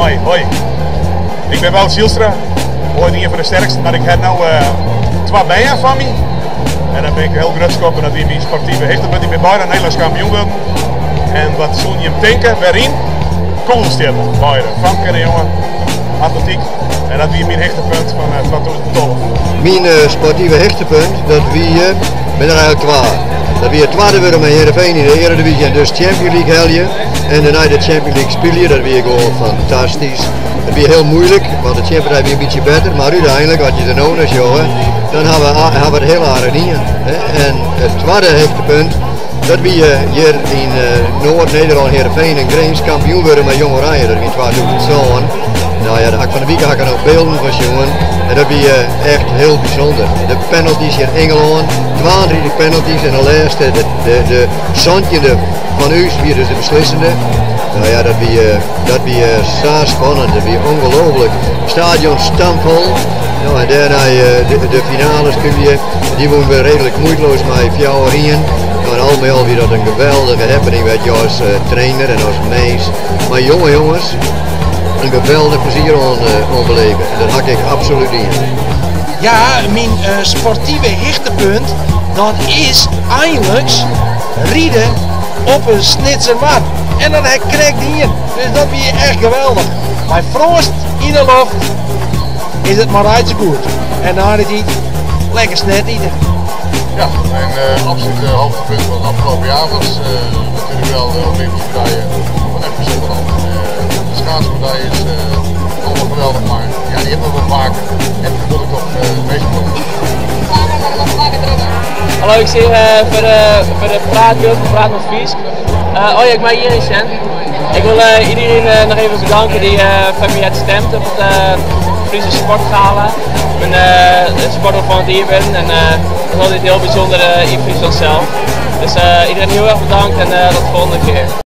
Mooi, hoi. Ik ben Wout Zielstra, ooit een van de sterkste, maar ik heb nu twee bijen van me. En dan ben ik heel trots op en dat wie mijn sportieve hechtepunt. Ik ben bijna Nederlands kampioen geworden. En wat zul je hem denken, waarin? Kogelstedt, beide. Famke en jongen, atletiek. En dat wie mijn hechtepunt van 2012. Mijn sportieve hechtepunt, dat wie ben er eigenlijk klaar. Dat wie het tweede worden met Heerenveen in de Eredivisie en dus Champions League helje. En daarna de Champions League spelen, dat wie gewoon fantastisch. Dat wie heel moeilijk, want de Champions League een beetje beter, maar uiteindelijk, wat je er nou naar jongen, dan hebben we het heel aardig niet. En het tweede hechtepunt, dat wie hier in Noord-Nederland, Heerenveen en Greens kampioen worden met Jong Oranje, dat wie 2007. Nou ja, van de week ga ik er nog beelden van jongen. En dat is echt heel bijzonder. De penalties in Engeland, 32 penalties en de laatste, de zandje van u, wie dus de beslissende. Nou ja, dat is zo spannend, dat is ongelooflijk. Stadion stampvol. Nou, en daarna de finale spelen, die moeten we redelijk moeiteloos met 4 rieën. Nou, en al met al weer dat een geweldige happening werd je als trainer en als mees. Maar jongens, een geweldig plezier aan beleven. Dat had ik absoluut niet. Ja, mijn sportieve hechtepunt, dat is eigenlijk rieden op een snitsermat. En dan krijg ik hier. Dus dat is echt geweldig. Bij frost in de lucht is het maar uit goed. En na de tijd lekker snet eten. Ja, mijn absolute hoogtepunt van het afgelopen jaar was natuurlijk wel de Olympische medaille van FC Zutphen. De schaatsmedaille is allemaal geweldig, maar ja, die hebben we wel vaker. En dat vond ik toch het meest belangrijk. Hallo, ik zie voor de praatbeeld van Praat met Fries. Oh ja, ik ben hier in Sjen. Ik wil iedereen nog even bedanken die voor mij heeft gestemd op het Friese Sportgala. Ik ben sporter van het hier ben en dat is altijd heel bijzonder in Friesland zelf. Dus iedereen heel erg bedankt en tot de volgende keer.